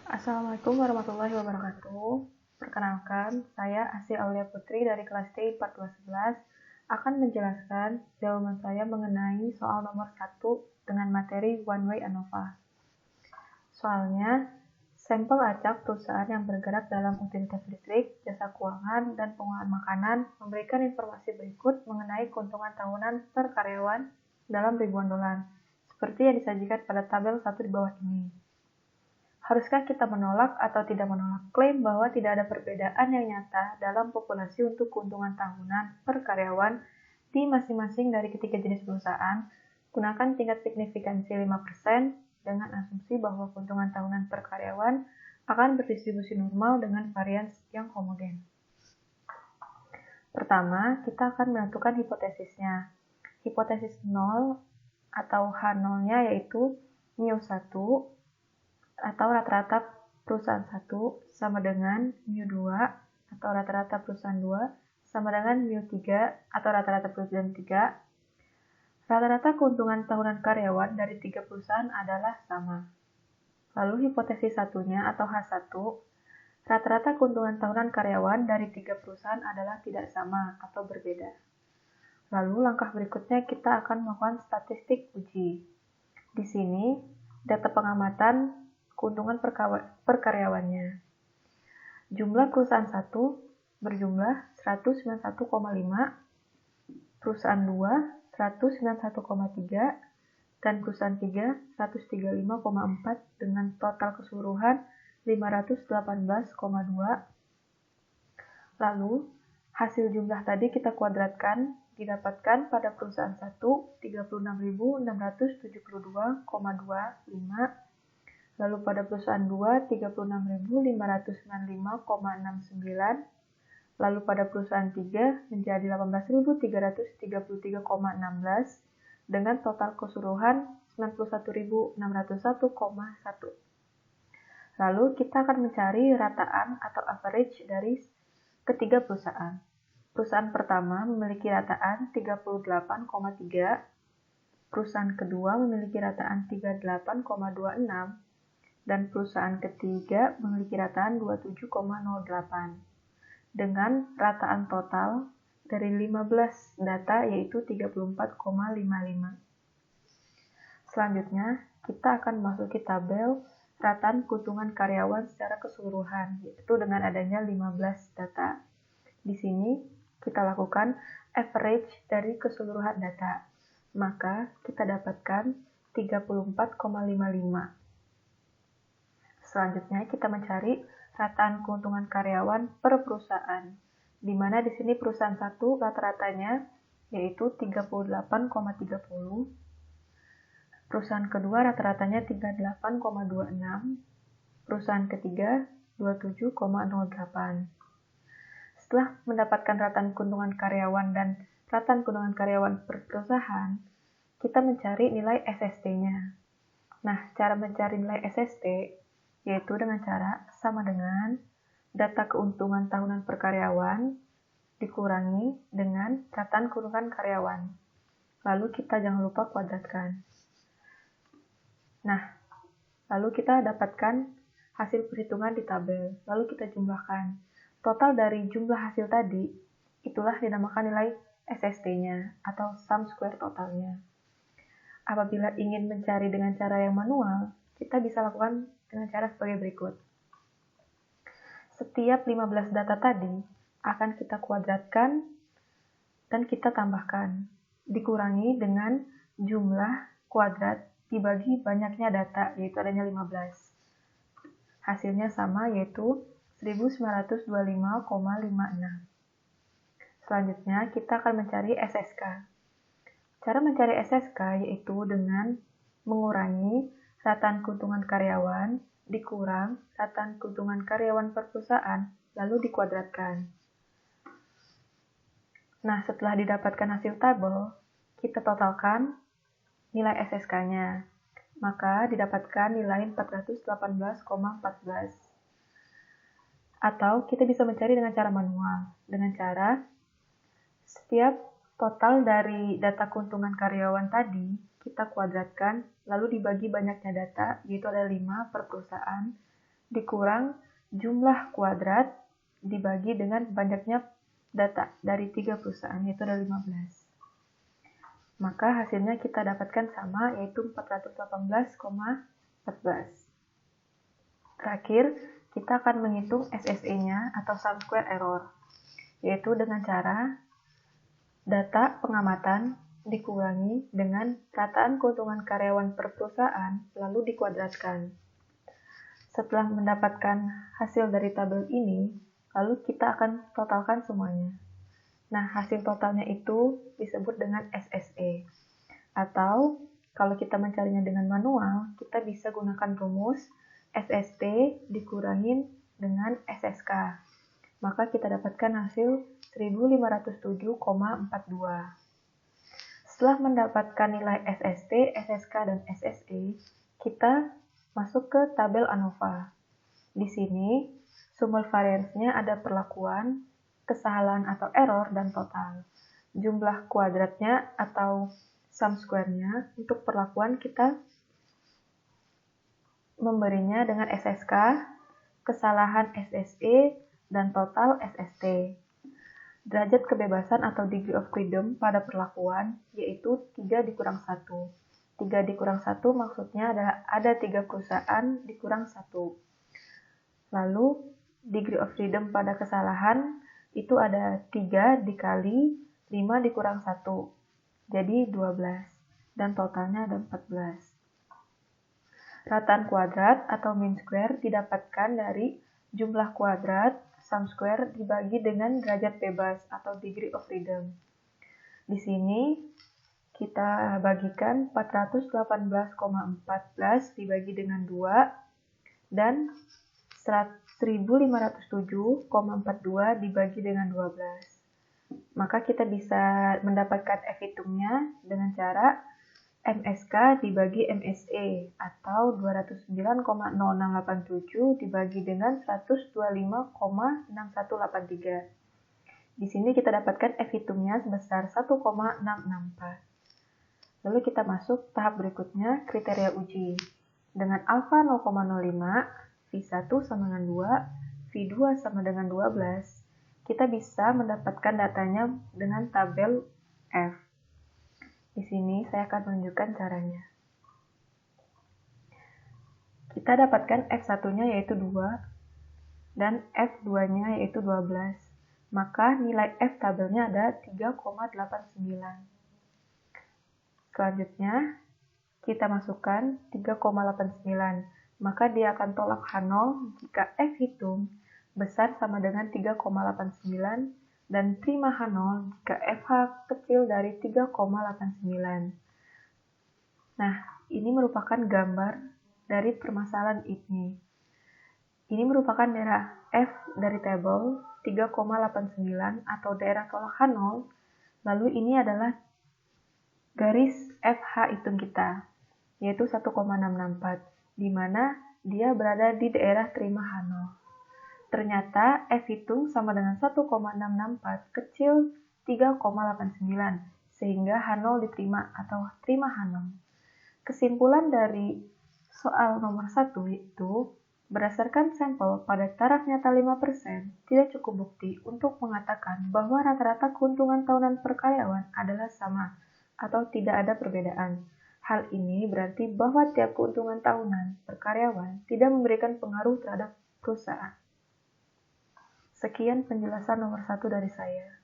Assalamualaikum warahmatullahi wabarakatuh. Perkenalkan, saya Asy Aulia Putri dari kelas T 4211 akan menjelaskan jawaban saya mengenai soal nomor 1 dengan materi One Way ANOVA. Soalnya, sampel acak perusahaan yang bergerak dalam utilitas listrik, jasa keuangan, dan pengolahan makanan memberikan informasi berikut mengenai keuntungan tahunan per karyawan dalam ribuan dolar, seperti yang disajikan pada tabel 1 di bawah ini. Haruskah kita menolak atau tidak menolak klaim bahwa tidak ada perbedaan yang nyata dalam populasi untuk keuntungan tahunan per karyawan di masing-masing dari ketiga jenis perusahaan? Gunakan tingkat signifikansi 5% dengan asumsi bahwa keuntungan tahunan per karyawan akan berdistribusi normal dengan varians yang homogen. Pertama, kita akan menentukan hipotesisnya. Hipotesis 0 atau H0-nya yaitu μ1 atau rata-rata perusahaan 1 sama dengan μ2 atau rata-rata perusahaan 2 sama dengan μ3 atau rata-rata perusahaan 3. Rata-rata keuntungan tahunan karyawan dari 3 perusahaan adalah sama. Lalu hipotesis satunya atau H1, rata-rata keuntungan tahunan karyawan dari 3 perusahaan adalah tidak sama atau berbeda. Lalu langkah berikutnya kita akan melakukan statistik uji. Di sini data pengamatan keuntungan per karyawannya. Jumlah perusahaan 1 berjumlah 191,5, perusahaan 2 191,3, dan perusahaan 3 135,4 dengan total keseluruhan 518,2. Lalu, hasil jumlah tadi kita kuadratkan, didapatkan pada perusahaan 1 36.672,25, lalu pada perusahaan 2, 36.595,69, lalu pada perusahaan 3 menjadi 18.333,16 dengan total keseluruhan 91.601,1. Lalu kita akan mencari rataan atau average dari ketiga perusahaan. Perusahaan pertama memiliki rataan 38,3, perusahaan kedua memiliki rataan 38,26, dan perusahaan ketiga memiliki rataan 27,08 dengan rataan total dari 15 data yaitu 34,55. Selanjutnya, kita akan masuki tabel rataan keuntungan karyawan secara keseluruhan yaitu dengan adanya 15 data. Di sini kita lakukan average dari keseluruhan data. Maka kita dapatkan 34,55. Selanjutnya kita mencari rataan keuntungan karyawan per perusahaan, di mana di sini perusahaan 1 rata-ratanya yaitu 38,30, perusahaan kedua rata-ratanya 38,26, perusahaan ketiga 27,08. Setelah mendapatkan rataan keuntungan karyawan dan rataan keuntungan karyawan per perusahaan, kita mencari nilai SST-nya. Nah, cara mencari nilai SST yaitu dengan cara sama dengan data keuntungan tahunan per karyawan dikurangi dengan rataan keuntungan karyawan. Lalu kita jangan lupa kuadratkan. Nah, lalu kita dapatkan hasil perhitungan di tabel. Lalu kita jumlahkan. Total dari jumlah hasil tadi, itulah dinamakan nilai SST-nya atau sum square totalnya. Apabila ingin mencari dengan cara yang manual, kita bisa lakukan dengan cara sebagai berikut. Setiap 15 data tadi akan kita kuadratkan dan kita tambahkan, dikurangi dengan jumlah kuadrat dibagi banyaknya data, yaitu adanya 15. Hasilnya sama, yaitu 1925,56. Selanjutnya, kita akan mencari SSK. Cara mencari SSK yaitu dengan mengurangi rataan keuntungan karyawan dikurang rataan keuntungan karyawan per perusahaan, lalu dikuadratkan. Nah, setelah didapatkan hasil tabel, kita totalkan nilai SSK-nya. Maka didapatkan nilai 418,14. Atau kita bisa mencari dengan cara manual, dengan cara setiap total dari data keuntungan karyawan tadi kita kuadratkan, lalu dibagi banyaknya data, yaitu ada 5 per perusahaan, dikurang jumlah kuadrat dibagi dengan banyaknya data dari 3 perusahaan, yaitu ada 15. Maka hasilnya kita dapatkan sama, yaitu 418,14. Terakhir, kita akan menghitung SSE-nya atau sum square error, yaitu dengan cara data pengamatan dikurangi dengan rataan keuntungan karyawan per perusahaan lalu dikuadratkan. Setelah mendapatkan hasil dari tabel ini, lalu kita akan totalkan semuanya. Nah, hasil totalnya itu disebut dengan SSE. Atau, kalau kita mencarinya dengan manual, kita bisa gunakan rumus SST dikurangin dengan SSK. Maka kita dapatkan hasil 1507,42. Setelah mendapatkan nilai SST, SSK, dan SSE, kita masuk ke tabel ANOVA. Di sini, sumber variansnya ada perlakuan, kesalahan atau error, dan total. Jumlah kuadratnya atau sum square-nya untuk perlakuan kita memberinya dengan SSK, kesalahan SSE, dan total SST. Derajat kebebasan atau degree of freedom pada perlakuan yaitu 3 dikurang 1. 3 dikurang 1 maksudnya ada 3 perusahaan dikurang 1. Lalu, degree of freedom pada kesalahan itu ada 3 dikali 5 dikurang 1. Jadi 12. Dan totalnya ada 14. Rataan kuadrat atau mean square didapatkan dari jumlah kuadrat sum square dibagi dengan derajat bebas atau degree of freedom. Di sini kita bagikan 418,14 dibagi dengan 2 dan 1507,42 dibagi dengan 12. Maka kita bisa mendapatkan F hitungnya dengan cara MSK dibagi MSE atau 209,0687 dibagi dengan 125,6183. Di sini kita dapatkan F hitungnya sebesar 1,664. Lalu kita masuk tahap berikutnya, kriteria uji. Dengan alfa 0,05, V1 sama dengan 2, V2 sama dengan 12, kita bisa mendapatkan datanya dengan tabel F. Di sini saya akan menunjukkan caranya. Kita dapatkan F1-nya yaitu 2 dan F2-nya yaitu 12. Maka nilai F tabelnya ada 3,89. Selanjutnya, kita masukkan 3,89. Maka dia akan tolak H0 jika F hitung besar sama dengan 3,89 dan terima H0 jika FH kecil dari 3,89. Nah, ini merupakan gambar dari permasalahan ini. Ini merupakan daerah F dari tabel 3,89 atau daerah tolak H0, lalu ini adalah garis FH hitung kita, yaitu 1,664, di mana dia berada di daerah terima H0. Ternyata F hitung sama dengan 1,664 kecil 3,89, sehingga H0 diterima atau terima H0. Kesimpulan dari soal nomor 1 itu, berdasarkan sampel pada taraf nyata 5%, tidak cukup bukti untuk mengatakan bahwa rata-rata keuntungan tahunan per karyawan adalah sama atau tidak ada perbedaan. Hal ini berarti bahwa tiap keuntungan tahunan per karyawan tidak memberikan pengaruh terhadap perusahaan. Sekian penjelasan nomor 1 dari saya.